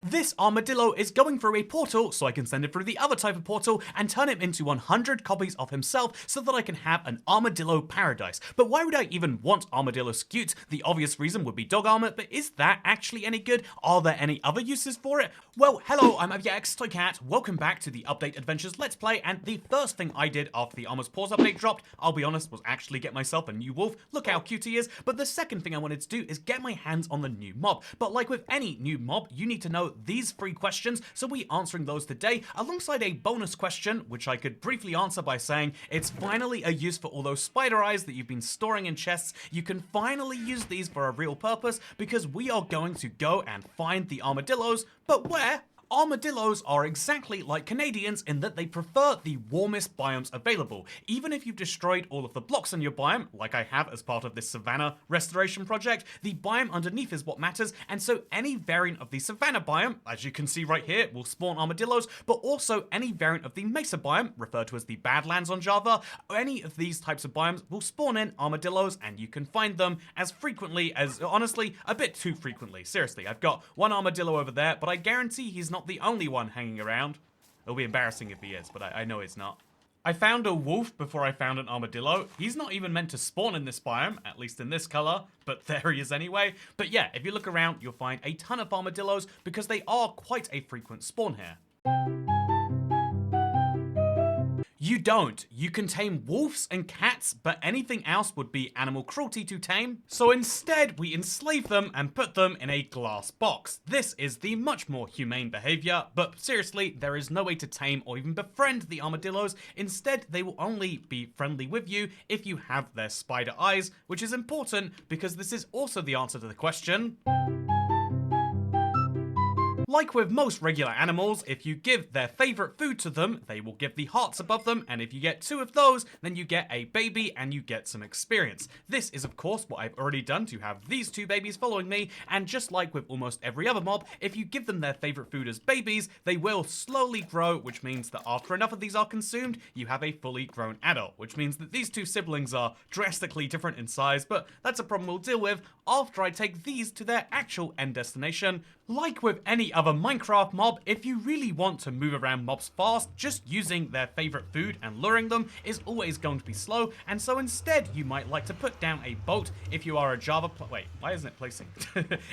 This armadillo is going through a portal so I can send it through the other type of portal and turn him into 100 copies of himself so that I can have an armadillo paradise. But why would I even want armadillo scute? The obvious reason would be dog armor, but is that actually any good? Are there any other uses for it? Well, hello, I'm AbyaxToyCat. Welcome back to the Update Adventures Let's Play, and the first thing I did after the Armor's Paws update dropped, I'll be honest, was actually get myself a new wolf. Look how cute he is. But the second thing I wanted to do is get my hands on the new mob. But like with any new mob, you need to know these 3 questions, so we're answering those today, alongside a bonus question, which I could briefly answer by saying it's finally a use for all those spider eyes that you've been storing in chests. You can finally use these for a real purpose, because we are going to go and find the armadillos, but where? Armadillos are exactly like Canadians in that they prefer the warmest biomes available. Even if you've destroyed all of the blocks in your biome, like I have as part of this Savannah restoration project, the biome underneath is what matters, and so any variant of the Savannah biome, as you can see right here, will spawn armadillos, but also any variant of the Mesa biome, referred to as the Badlands on Java, any of these types of biomes will spawn in armadillos, and you can find them as frequently as, honestly, a bit too frequently. Seriously, I've got one armadillo over there, but I guarantee he's not the only one hanging around. It'll be embarrassing if he is, but I know it's not. I found a wolf before I found an armadillo. He's not even meant to spawn in this biome, at least in this color, but there he is anyway. But yeah, if you look around, you'll find a ton of armadillos because they are quite a frequent spawn here. You don't. You can tame wolves and cats, but anything else would be animal cruelty to tame. So instead, we enslave them and put them in a glass box. This is the much more humane behavior, but seriously, there is no way to tame or even befriend the armadillos. Instead, they will only be friendly with you if you have their spider eyes, which is important because this is also the answer to the question. Like with most regular animals, if you give their favorite food to them, they will give the hearts above them, and if you get 2 of those, then you get a baby and you get some experience. This is of course what I've already done to have these 2 babies following me, and just like with almost every other mob, if you give them their favorite food as babies, they will slowly grow, which means that after enough of these are consumed, you have a fully grown adult, which means that these 2 siblings are drastically different in size, but that's a problem we'll deal with after I take these to their actual end destination. Like with any other Minecraft mob, if you really want to move around mobs fast, just using their favorite food and luring them is always going to be slow, and so instead you might like to put down a boat if you are a Java wait, why isn't it placing?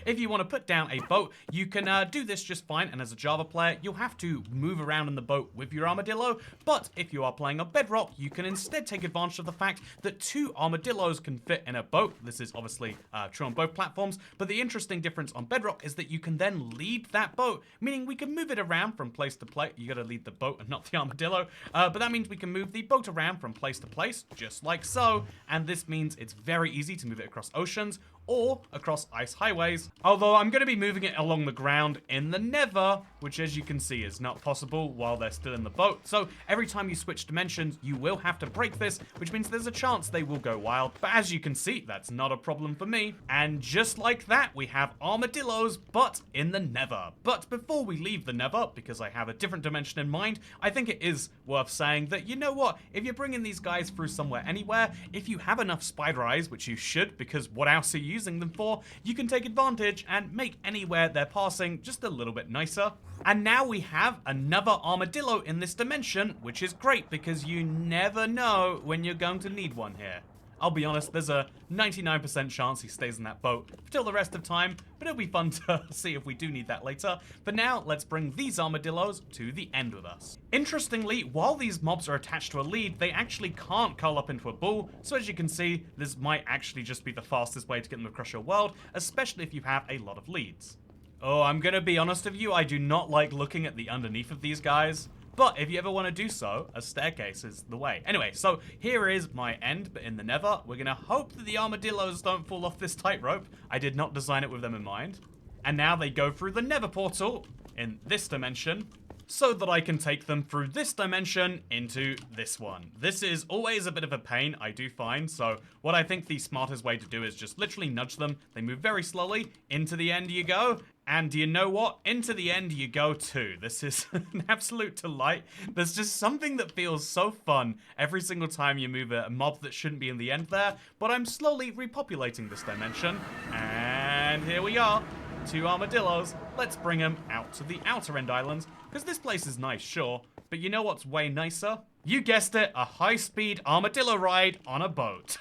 If you want to put down a boat, you can do this just fine, and as a Java player, you'll have to move around in the boat with your armadillo, but if you are playing on Bedrock, you can instead take advantage of the fact that 2 armadillos can fit in a boat. This is obviously true on both platforms, but the interesting difference on Bedrock is that you can then lead that boat, meaning we can move it around from place to place. You gotta lead the boat and not the armadillo, but that means we can move the boat around from place to place, just like so, and this means it's very easy to move it across oceans or across ice highways, although I'm going to be moving it along the ground in the Nether, which as you can see is not possible while they're still in the boat. So every time you switch dimensions, you will have to break this, which means there's a chance they will go wild, but as you can see, that's not a problem for me. And just like that, we have armadillos, but in the Nether. But before we leave the Nether, because I have a different dimension in mind, I think it is worth saying that, you know what, if you're bringing these guys through somewhere anywhere, if you have enough spider eyes, which you should, because what else are you using them for, you can take advantage and make anywhere they're passing just a little bit nicer. And now we have another armadillo in this dimension, which is great because you never know when you're going to need one here. I'll be honest, there's a 99% chance he stays in that boat till the rest of time, but it'll be fun to see if we do need that later. But now, let's bring these armadillos to the end with us. Interestingly, while these mobs are attached to a lead, they actually can't curl up into a ball, so as you can see, this might actually just be the fastest way to get them across your world, especially if you have a lot of leads. Oh, I'm gonna be honest with you, I do not like looking at the underneath of these guys. But if you ever want to do so, a staircase is the way. Anyway, so here is my end, but in the Nether. We're going to hope that the armadillos don't fall off this tightrope. I did not design it with them in mind. And now they go through the Nether portal in this dimension, so that I can take them through this dimension into this one. This is always a bit of a pain, I do find, so what I think the smartest way to do is just literally nudge them. They move very slowly. Into the end you go. And do you know what? Into the end you go too. This is an absolute delight. There's just something that feels so fun every single time you move a mob that shouldn't be in the end there. But I'm slowly repopulating this dimension. And here we are. 2 armadillos. Let's bring them out to the outer end islands, because this place is nice, sure, but you know what's way nicer? You guessed it, a high-speed armadillo ride on a boat.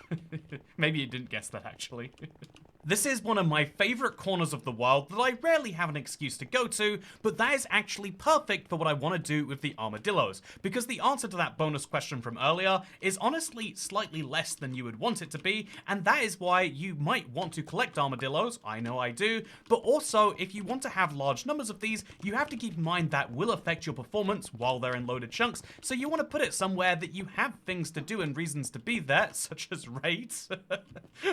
Maybe you didn't guess that, actually. This is one of my favorite corners of the world that I rarely have an excuse to go to, but that is actually perfect for what I want to do with the armadillos, because the answer to that bonus question from earlier is honestly slightly less than you would want it to be, and that is why you might want to collect armadillos, I know I do, but also if you want to have large numbers of these, you have to keep in mind that will affect your performance while they're in loaded chunks, so you want to put it somewhere that you have things to do and reasons to be there, such as raids.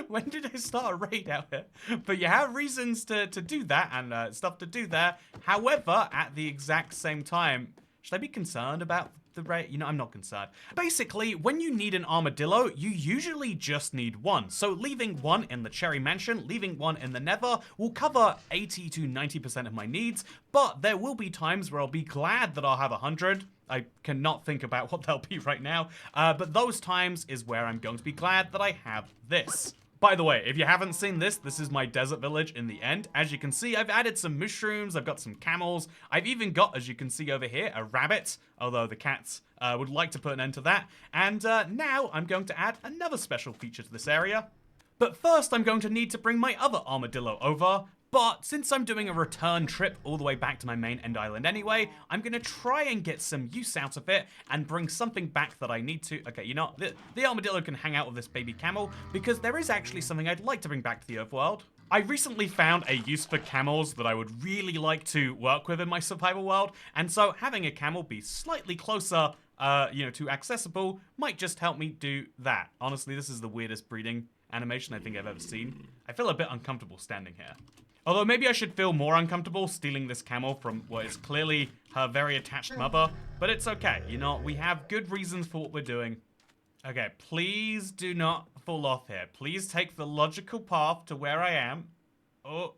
When did I start a raid out here? But you have reasons to do that and stuff to do there. However, at the exact same time, should I be concerned about the raid? You know, I'm not concerned. Basically, when you need an armadillo, you usually just need one. So leaving one in the Cherry Mansion, leaving one in the Nether will cover 80 to 90% of my needs, but there will be times where I'll be glad that I'll have 100. I cannot think about what they'll be right now, but those times is where I'm going to be glad that I have this. By the way, if you haven't seen this, this is my desert village in the end. As you can see, I've added some mushrooms, I've got some camels, I've even got, as you can see over here, a rabbit, although the cats would like to put an end to that. And now I'm going to add another special feature to this area. But first, I'm going to need to bring my other armadillo over. But since I'm doing a return trip all the way back to my main end island anyway, I'm going to try and get some use out of it and bring something back that I need to. Okay, you know, the armadillo can hang out with this baby camel because there is actually something I'd like to bring back to the Overworld. I recently found a use for camels that I would really like to work with in my survival world, and so having a camel be slightly closer you know, to accessible might just help me do that. Honestly, this is the weirdest breeding animation I think I've ever seen. I feel a bit uncomfortable standing here. Although maybe I should feel more uncomfortable stealing this camel from what is clearly her very attached mother, but it's okay. You know, we have good reasons for what we're doing. Okay, please do not fall off here. Please take the logical path to where I am. Oh,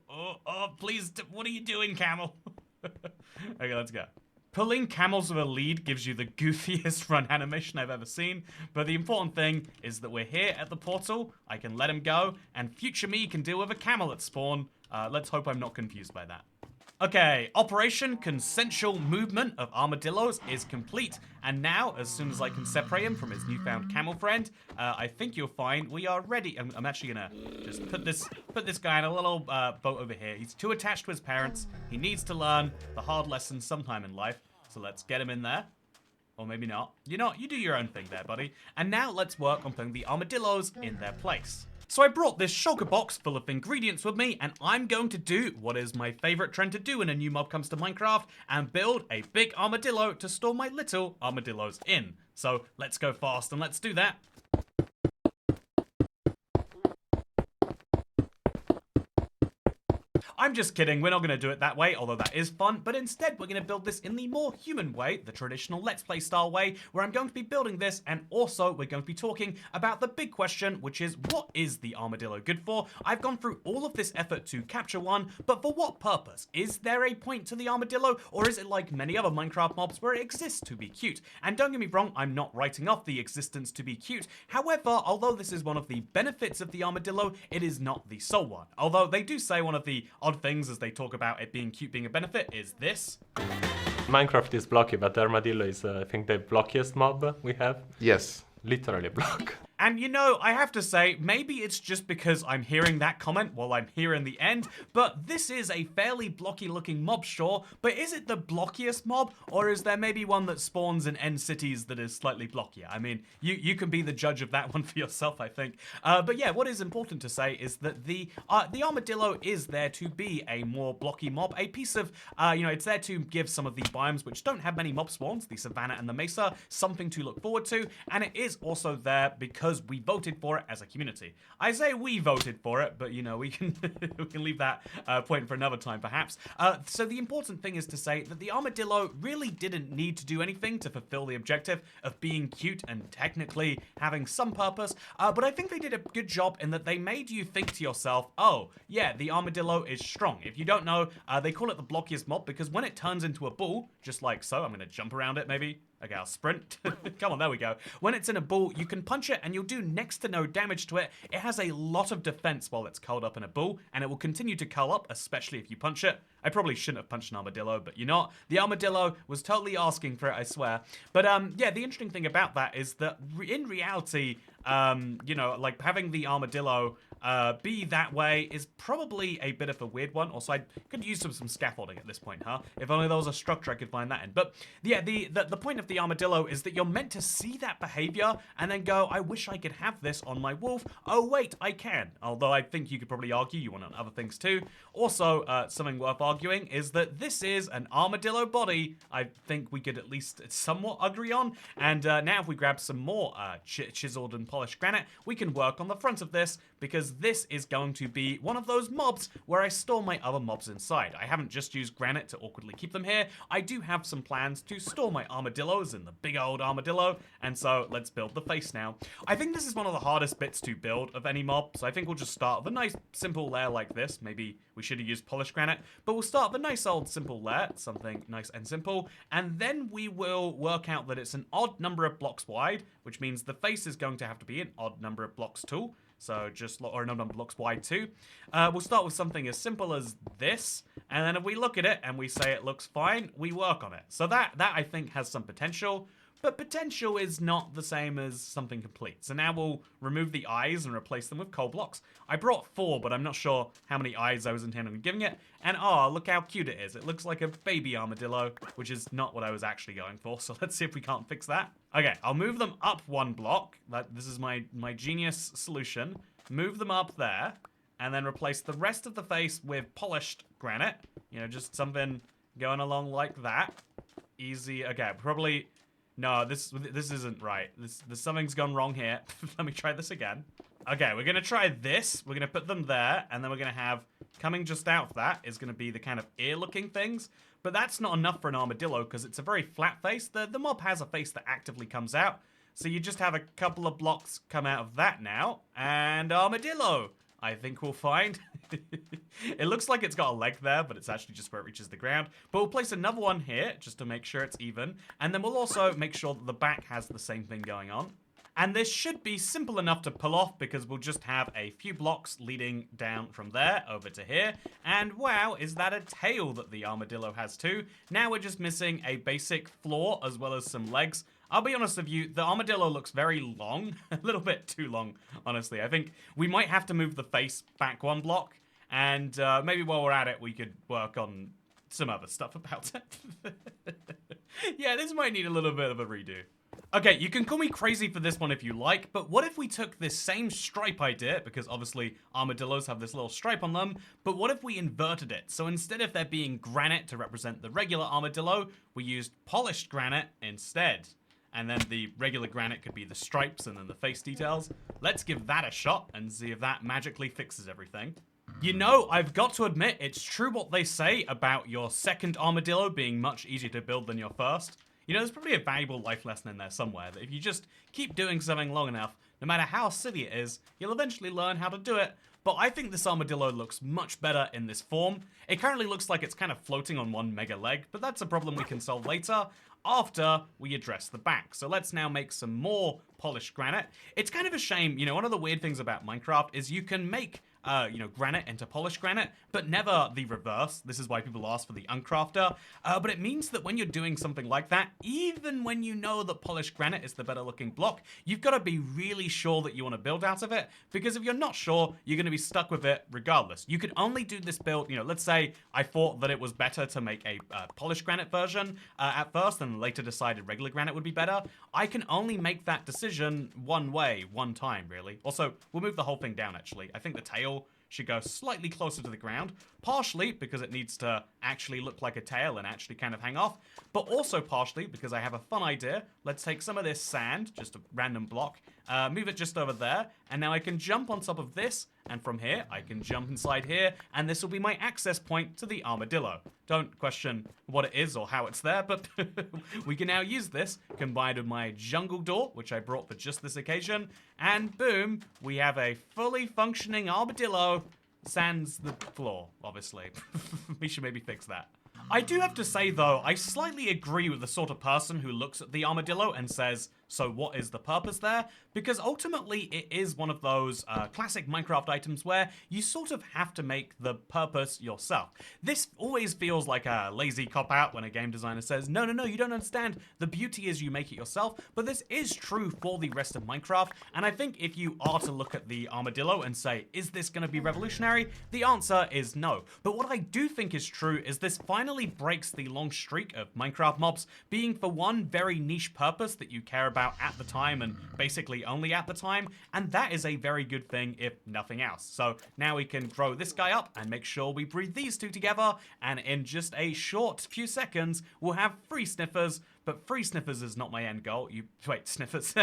please, what are you doing, camel? Okay, let's go. Pulling camels with a lead gives you the goofiest run animation I've ever seen, but the important thing is that we're here at the portal, I can let him go, and future me can deal with a camel at spawn. Let's hope I'm not confused by that. Okay, Operation Consensual Movement of Armadillos is complete, and now, as soon as I can separate him from his newfound camel friend, I think you'll find we are ready. I'm actually gonna just put this guy in a little boat over here. He's too attached to his parents. He needs to learn the hard lessons sometime in life, so let's get him in there. Or maybe not. You know, you do your own thing there, buddy. And now let's work on putting the armadillos in their place. So I brought this shulker box full of ingredients with me, and I'm going to do what is my favorite trend to do when a new mob comes to Minecraft, and build a big armadillo to store my little armadillos in. So let's go fast and let's do that. I'm just kidding, we're not going to do it that way, although that is fun, but instead we're going to build this in the more human way, the traditional Let's Play style way, where I'm going to be building this, and also we're going to be talking about the big question, which is, what is the armadillo good for? I've gone through all of this effort to capture one, but for what purpose? Is there a point to the armadillo, or is it like many other Minecraft mobs where it exists to be cute? And don't get me wrong, I'm not writing off the existence to be cute. However, although this is one of the benefits of the armadillo, it is not the sole one. Although they do say one of the odd things as they talk about it being cute being a benefit is this. Minecraft is blocky, but Armadillo is, I think, the blockiest mob we have. Yes. Literally block. And you know, I have to say, maybe it's just because I'm hearing that comment while I'm here in the end, but this is a fairly blocky looking mob, sure, but is it the blockiest mob, or is there maybe one that spawns in end cities that is slightly blockier? I mean, you can be the judge of that one for yourself, I think. But yeah, what is important to say is that the armadillo is there to be a more blocky mob, a piece of, you know, it's there to give some of the biomes which don't have many mob spawns, the savannah and the mesa, something to look forward to, and it is also there because we voted for it as a community. I say we voted for it, but you know, we can we can leave that point for another time perhaps. So the important thing is to say that the armadillo really didn't need to do anything to fulfill the objective of being cute and technically having some purpose, but I think they did a good job in that they made you think to yourself, oh yeah, the armadillo is strong. If you don't know, they call it the blockiest mob because when it turns into a ball, just like so, I'm gonna jump around it maybe. Okay, I'll sprint. Come on, there we go. When it's in a ball, you can punch it and and you'll do next to no damage to it. It has a lot of defense while it's curled up in a ball, and it will continue to curl up, especially if you punch it. I probably shouldn't have punched an armadillo, but you're not. The armadillo was totally asking for it, I swear. But yeah, the interesting thing about that is that in reality, you know, like having the armadillo be that way is probably a bit of a weird one. Also, I could use some scaffolding at this point, huh? If only there was a structure I could find that in. But yeah, the point of the armadillo is that you're meant to see that behavior and then go, I wish I could have this on my wolf. Oh wait, I can. Although I think you could probably argue you want on other things too. Also, something worth arguing is that this is an armadillo body. I think we could at least somewhat agree on. And now if we grab some more chiseled and polished granite, we can work on the front of this, because this is going to be one of those mobs where I store my other mobs inside. I haven't just used granite to awkwardly keep them here. I do have some plans to store my armadillos in the big old armadillo, and so let's build the face now. I think this is one of the hardest bits to build of any mob, so I think we'll just start with a nice simple layer like this. Maybe we should have used polished granite, but we'll start with a nice old simple layer, something nice and simple, and then we will work out that it's an odd number of blocks wide, which means the face is going to have to be an odd number of blocks tall. So just, or a number of blocks wide too. We'll start with something as simple as this, and then if we look at it and we say it looks fine, we work on it. So that I think has some potential, but potential is not the same as something complete. So now we'll remove the eyes and replace them with coal blocks. I brought 4, but I'm not sure how many eyes I was intending on giving it. And oh, look how cute it is. It looks like a baby armadillo, which is not what I was actually going for. So let's see if we can't fix that. Okay, I'll move them up 1 block. This is my genius solution. Move them up there, and then replace the rest of the face with polished granite. You know, just something going along like that. Easy. Okay, probably. No, this isn't right. Something's gone wrong here. Let me try this again. Okay, we're gonna try this. We're gonna put them there, and then we're gonna have, coming just out of that is gonna be the kind of ear-looking things. But that's not enough for an armadillo, because it's a very flat face. The mob has a face that actively comes out. So you just have a couple of blocks come out of that now, and armadillo, I think we'll find. It looks like it's got a leg there, but it's actually just where it reaches the ground. But we'll place another one here, just to make sure it's even. And then we'll also make sure that the back has the same thing going on. And this should be simple enough to pull off, because we'll just have a few blocks leading down from there over to here. And wow, is that a tail that the armadillo has too? Now we're just missing a basic floor as well as some legs. I'll be honest with you, the armadillo looks very long, a little bit too long, honestly. I think we might have to move the face back 1 block, and maybe while we're at it, we could work on some other stuff about it. Yeah, this might need a little bit of a redo. Okay, you can call me crazy for this one if you like, but what if we took this same stripe idea, because obviously armadillos have this little stripe on them, but what if we inverted it? So instead of there being granite to represent the regular armadillo, we used polished granite instead. And then the regular granite could be the stripes and then the face details. Let's give that a shot and see if that magically fixes everything. You know, I've got to admit, it's true what they say about your second armadillo being much easier to build than your first. You know, there's probably a valuable life lesson in there somewhere, that if you just keep doing something long enough, no matter how silly it is, you'll eventually learn how to do it. But I think this armadillo looks much better in this form. It currently looks like it's kind of floating on 1 mega leg, but that's a problem we can solve later, after we address the back. So let's now make some more polished granite. It's kind of a shame, you know, one of the weird things about Minecraft is you can make you know, granite into polished granite, but never the reverse. This is why people ask for the uncrafter. But it means that when you're doing something like that, even when you know that polished granite is the better looking block, you've got to be really sure that you want to build out of it, because if you're not sure, you're going to be stuck with it regardless. You could only do this build, you know, let's say I thought that it was better to make a polished granite version at first, and later decided regular granite would be better. I can only make that decision one way, one time, really. Also, we'll move the whole thing down, actually. I think the tail should go slightly closer to the ground, partially because it needs to actually look like a tail and actually kind of hang off, but also partially because I have a fun idea. Let's take some of this sand, just a random block, move it just over there, and now I can jump on top of this, and from here, I can jump inside here, and this will be my access point to the armadillo. Don't question what it is or how it's there, but we can now use this, combined with my jungle door, which I brought for just this occasion, and boom, we have a fully functioning armadillo, sans the floor, obviously. We should maybe fix that. I do have to say, though, I slightly agree with the sort of person who looks at the armadillo and says, So what is the purpose there? Because ultimately it is one of those classic Minecraft items where you sort of have to make the purpose yourself. This always feels like a lazy cop-out when a game designer says, no, you don't understand. The beauty is you make it yourself, but this is true for the rest of Minecraft, and I think if you are to look at the armadillo and say, is this going to be revolutionary? The answer is no. But what I do think is true is this finally breaks the long streak of Minecraft mobs being for one very niche purpose that you care about at the time and basically only at the time, and that is a very good thing if nothing else. So now we can grow this guy up and make sure we breed these two together, and in just a short few seconds we'll have 3 sniffers. But 3 sniffers is not my end goal. Wait, sniffers.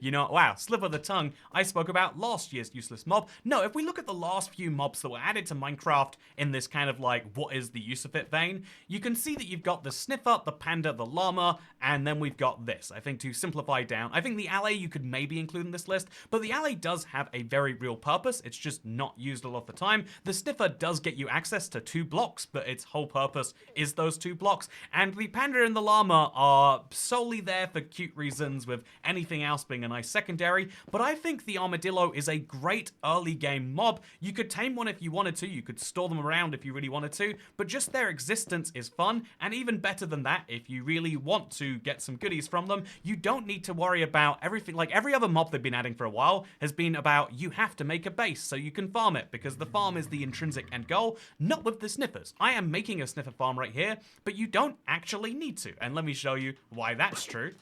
You know, wow, slip of the tongue. I spoke about last year's useless mob. No, if we look at the last few mobs that were added to Minecraft in this kind of like, what is the use of it vein, you can see that you've got the sniffer, the panda, the llama, and then we've got this. I think to simplify down, I think the alley you could maybe include in this list, but the alley does have a very real purpose. It's just not used a lot of the time. The sniffer does get you access to 2 blocks, but its whole purpose is those 2 blocks. And the panda and the llama are solely there for cute reasons, with anything else being a nice secondary. But I think the armadillo is a great early game mob. You could tame one if you wanted to, you could store them around if you really wanted to, but just their existence is fun. And even better than that, if you really want to get some goodies from them, you don't need to worry about everything. Like every other mob they've been adding for a while has been about you have to make a base so you can farm it, because the farm is the intrinsic end goal. Not with the sniffers. I am making a sniffer farm right here, but you don't actually need to, and let me show you why that's true.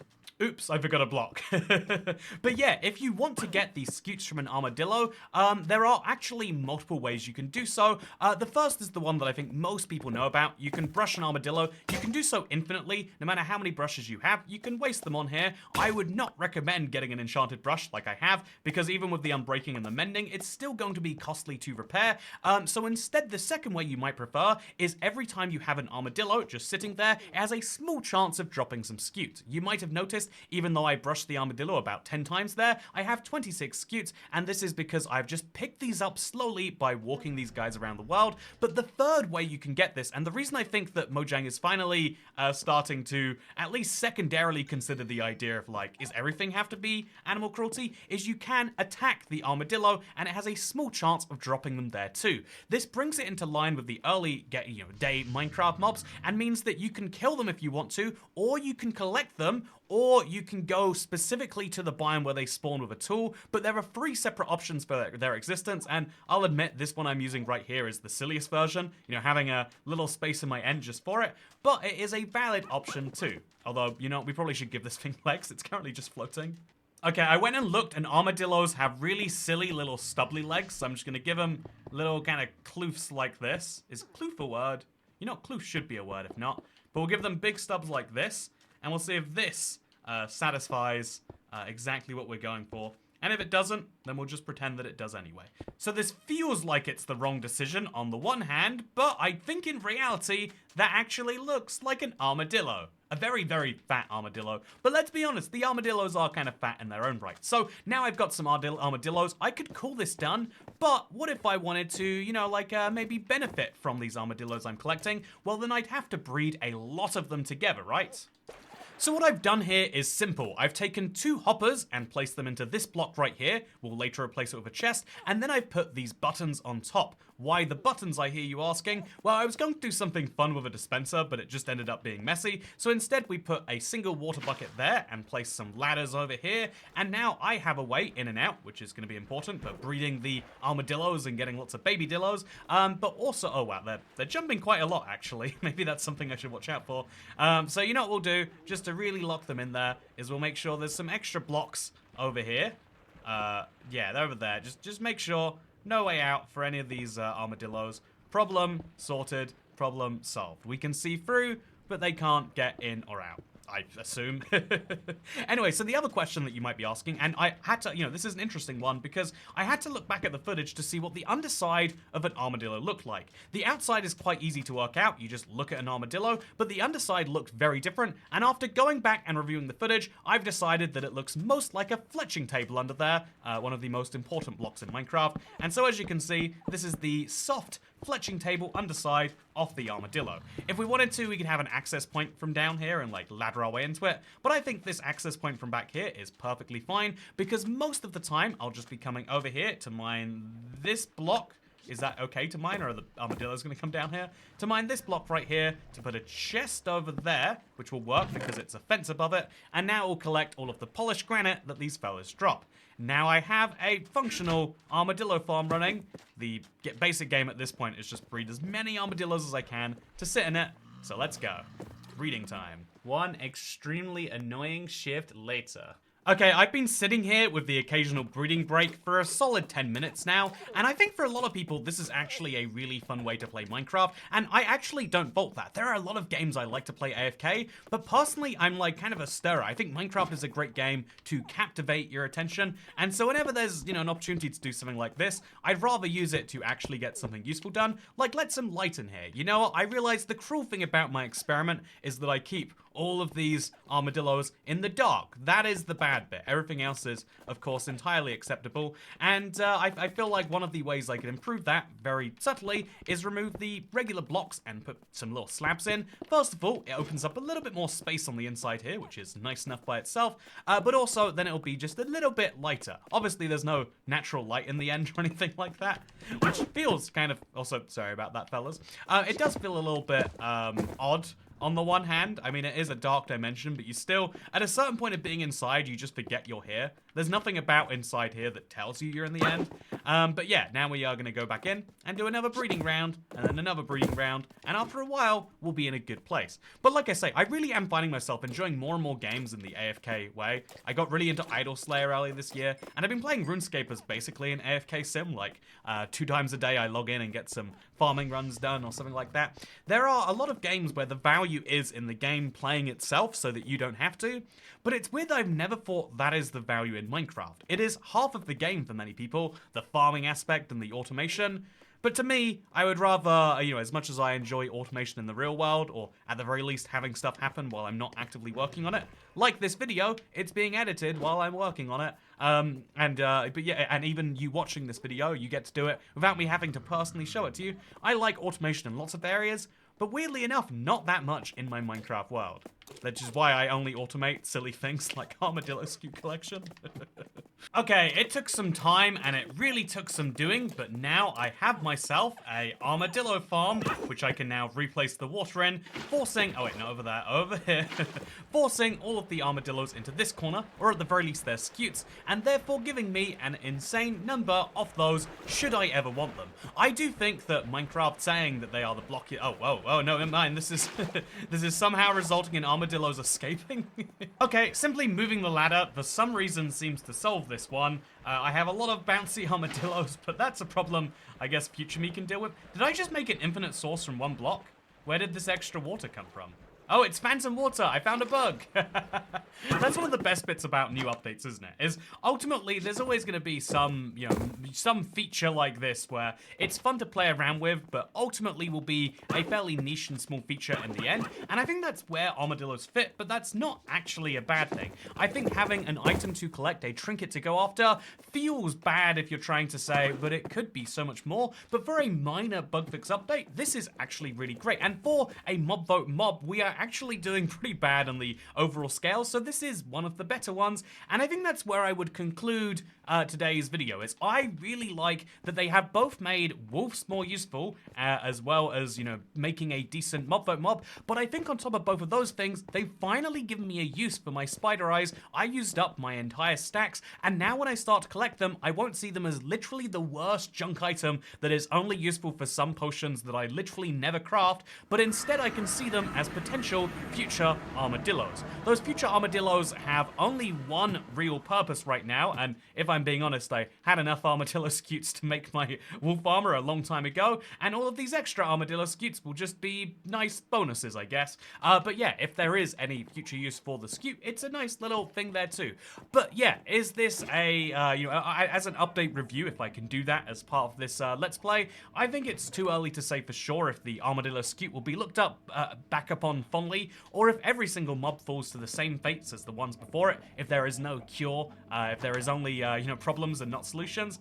Oops, I forgot a block. But yeah, if you want to get these scutes from an armadillo, there are actually multiple ways you can do so. The first is the one that I think most people know about. You can brush an armadillo. You can do so infinitely. No matter how many brushes you have, you can waste them on here. I would not recommend getting an enchanted brush like I have, because even with the unbreaking and the mending, it's still going to be costly to repair. So instead, the second way you might prefer is every time you have an armadillo just sitting there, it has a small chance of dropping some scutes. You might have noticed, even though I brushed the armadillo about 10 times there, I have 26 scutes, and this is because I've just picked these up slowly by walking these guys around the world. But the third way you can get this, and the reason I think that Mojang is finally starting to at least secondarily consider the idea of like, is everything have to be animal cruelty, is you can attack the armadillo, and it has a small chance of dropping them there too. This brings it into line with the early day Minecraft mobs, and means that you can kill them if you want to, or you can collect them, or you can go specifically to the biome where they spawn with a tool. But there are 3 separate options for their existence, and I'll admit this one I'm using right here is the silliest version, you know, having a little space in my end just for it, but it is a valid option too. Although, you know, we probably should give this thing legs, it's currently just floating. Okay, I went and looked, and armadillos have really silly little stubbly legs, so I'm just gonna give them little kind of kloofs like this. Is kloof a word? You know, kloof should be a word if not, but we'll give them big stubs like this, and we'll see if this satisfies exactly what we're going for. And if it doesn't, then we'll just pretend that it does anyway. So this feels like it's the wrong decision on the one hand, but I think in reality, that actually looks like an armadillo. A very, very fat armadillo. But let's be honest, the armadillos are kind of fat in their own right. So now I've got some armadillos. I could call this done, but what if I wanted to, you know, like maybe benefit from these armadillos I'm collecting? Well, then I'd have to breed a lot of them together, right? So what I've done here is simple. I've taken 2 hoppers and placed them into this block right here. We'll later replace it with a chest. And then I've put these buttons on top. Why the buttons, I hear you asking? Well, I was going to do something fun with a dispenser, but it just ended up being messy. So instead we put a single water bucket there and placed some ladders over here. And now I have a way in and out, which is going to be important for breeding the armadillos and getting lots of baby dillos. But also, oh wow, they're jumping quite a lot actually. Maybe that's something I should watch out for. So you know what we'll do, just to really lock them in there, is we'll make sure there's some extra blocks over here. Yeah, they're over there. Just make sure no way out for any of these armadillos. Problem sorted, problem solved. We can see through, but they can't get in or out, I assume. Anyway, so the other question that you might be asking, and I had to, you know, this is an interesting one because I had to look back at the footage to see what the underside of an armadillo looked like. The outside is quite easy to work out, you just look at an armadillo, but the underside looked very different, and after going back and reviewing the footage, I've decided that it looks most like a fletching table under there, one of the most important blocks in Minecraft. And so as you can see, this is the soft fletching table underside of the armadillo. If we wanted to, we could have an access point from down here and like ladder our way into it, but I think this access point from back here is perfectly fine because most of the time I'll just be coming over here to mine this block. Is that okay to mine, or are the armadillos going to come down here? To mine this block right here, to put a chest over there, which will work because it's a fence above it, and now we'll collect all of the polished granite that these fellas drop. Now I have a functional armadillo farm running. The basic game at this point is just breed as many armadillos as I can to sit in it, so let's go. Breeding time. One extremely annoying shift later. Okay, I've been sitting here with the occasional breeding break for a solid 10 minutes now, and I think for a lot of people this is actually a really fun way to play Minecraft, and I actually don't fault that. There are a lot of games I like to play AFK, but personally I'm like kind of a stirrer. I think Minecraft is a great game to captivate your attention, and so whenever there's, an opportunity to do something like this, I'd rather use it to actually get something useful done, like let some light in here. You know what, I realize the cruel thing about my experiment is that I keep all of these armadillos in the dark. That is the bad bit. Everything else is, of course, entirely acceptable. And I feel like one of the ways I can improve that very subtly is remove the regular blocks and put some little slabs in. First of all, it opens up a little bit more space on the inside here, which is nice enough by itself. But also, then it'll be just a little bit lighter. Obviously, there's no natural light in the end or anything like that, which feels kind of, also, sorry about that, fellas. It does feel a little bit odd. On the one hand, I mean, it is a dark dimension, but you still, at a certain point of being inside, you just forget you're here. There's nothing about inside here that tells you you're in the end. But yeah, now we are going to go back in and do another breeding round, and then another breeding round, and after a while, we'll be in a good place. But like I say, I really am finding myself enjoying more and more games in the AFK way. I got really into Idle Slayer earlier this year, and I've been playing RuneScape as basically an AFK sim, like 2 times a day I log in and get some farming runs done or something like that. There are a lot of games where the value is in the game playing itself so that you don't have to, but it's weird that I've never thought that is the value in Minecraft. It is half of the game for many people, the farming aspect and the automation. But to me, I would rather, as much as I enjoy automation in the real world, or at the very least having stuff happen while I'm not actively working on it, like this video, it's being edited while I'm working on it. But yeah, and even you watching this video, you get to do it without me having to personally show it to you. I like automation in lots of areas, but weirdly enough, not that much in my Minecraft world. Which is why I only automate silly things like Armadillo skew collection. Okay, it took some time and it really took some doing, but now I have myself a armadillo farm, which I can now replace the water in, forcing, oh wait, not over there, over here, forcing all of the armadillos into this corner, or at the very least their scutes, and therefore giving me an insane number of those should I ever want them. I do think that Minecraft saying that they are the blocky, oh, no, never mind, this is, this is somehow resulting in armadillos escaping. Okay, simply moving the ladder for some reason seems to solve this one. I have a lot of bouncy armadillos, but that's a problem I guess future me can deal with. Did I just make an infinite source from one block? Where did this extra water come from? Oh, it's phantom water. I found a bug. That's one of the best bits about new updates, isn't it? Is ultimately there's always going to be some, some feature like this where it's fun to play around with, but ultimately will be a fairly niche and small feature in the end. And I think that's where armadillos fit, but that's not actually a bad thing. I think having an item to collect, a trinket to go after, feels bad if you're trying to say, but it could be so much more. But for a minor bug fix update, this is actually really great. And for a mob vote mob, we are actually doing pretty bad on the overall scale, so this is one of the better ones, and I think that's where I would conclude today's video, is I really like that they have both made wolves more useful, as well as, making a decent mob vote mob, but I think on top of both of those things, they've finally given me a use for my spider eyes. I used up my entire stacks, and now when I start to collect them, I won't see them as literally the worst junk item that is only useful for some potions that I literally never craft, but instead I can see them as potential future armadillos. Those future armadillos have only one real purpose right now, and if I'm being honest, I had enough armadillo scutes to make my wolf armor a long time ago, and all of these extra armadillo scutes will just be nice bonuses, I guess. But yeah, if there is any future use for the scute, it's a nice little thing there too. But yeah, is this a, as an update review, if I can do that as part of this Let's Play, I think it's too early to say for sure if the armadillo scute will be looked up, back up on fondly, or if every single mob falls to the same fates as the ones before it, if there is no cure, if there is only, problems and not solutions.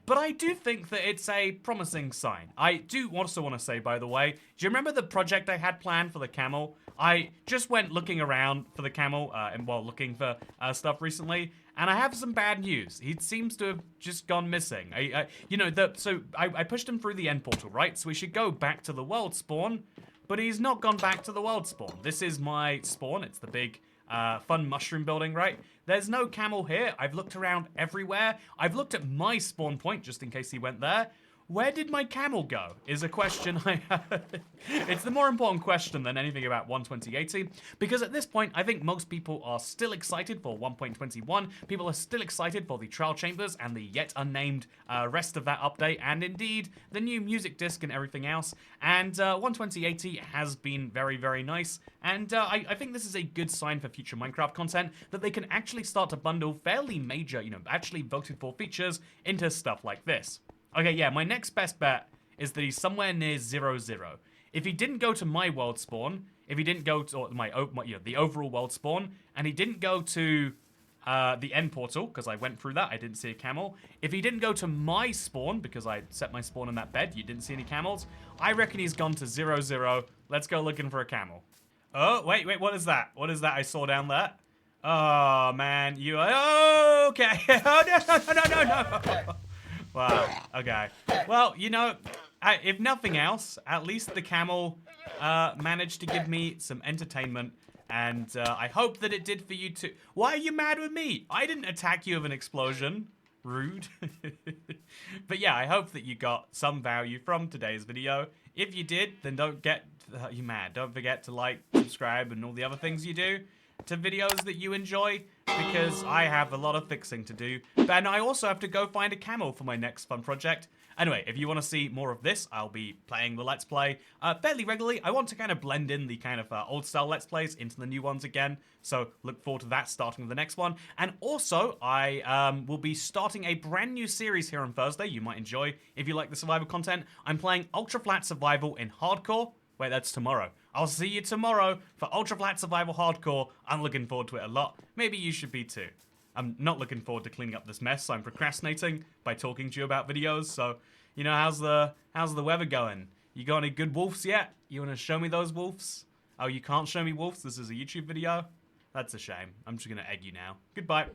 But I do think that it's a promising sign. I do also want to say, by the way, do you remember the project I had planned for the camel? I just went looking around for the camel, and while looking for stuff recently, and I have some bad news. He seems to have just gone missing. I pushed him through the end portal, right? So we should go back to the world spawn, but he's not gone back to the world spawn. This is my spawn. It's the big fun mushroom building, right? There's no camel here. I've looked around everywhere. I've looked at my spawn point just in case he went there. Where did my camel go? Is a question I have. It's the more important question than anything about 1.2080, because at this point, I think most people are still excited for 1.21. People are still excited for the trial chambers and the yet unnamed rest of that update, and indeed, the new music disc and everything else. And 1.2080 has been very, very nice, and I think this is a good sign for future Minecraft content, that they can actually start to bundle fairly major, actually voted for features into stuff like this. Okay, yeah, my next best bet is that he's somewhere near 0, 0. If he didn't go to my world spawn, if he didn't go to the overall world spawn, and he didn't go to the end portal, because I went through that, I didn't see a camel. If he didn't go to my spawn, because I set my spawn in that bed, you didn't see any camels, I reckon he's gone to 0, 0. Let's go looking for a camel. Oh, wait, what is that? What is that I saw down there? Oh, man, oh, okay. Oh, no. Wow, okay. Well, if nothing else, at least the camel managed to give me some entertainment, and I hope that it did for you too. Why are you mad with me? I didn't attack you with an explosion. Rude. But yeah, I hope that you got some value from today's video. If you did, then don't get you mad. Don't forget to like, subscribe, and all the other things you do to videos that you enjoy, because I have a lot of fixing to do. And I also have to go find a camel for my next fun project. Anyway, if you want to see more of this, I'll be playing the Let's Play fairly regularly. I want to kind of blend in the kind of old style Let's Plays into the new ones again. So look forward to that starting with the next one. And also, I will be starting a brand new series here on Thursday you might enjoy if you like the survival content. I'm playing Ultra Flat Survival in Hardcore. Wait, that's tomorrow. I'll see you tomorrow for Ultra Flat Survival Hardcore. I'm looking forward to it a lot. Maybe you should be too. I'm not looking forward to cleaning up this mess, so I'm procrastinating by talking to you about videos. So, how's the weather going? You got any good wolves yet? You want to show me those wolves? Oh, you can't show me wolves? This is a YouTube video? That's a shame. I'm just going to egg you now. Goodbye.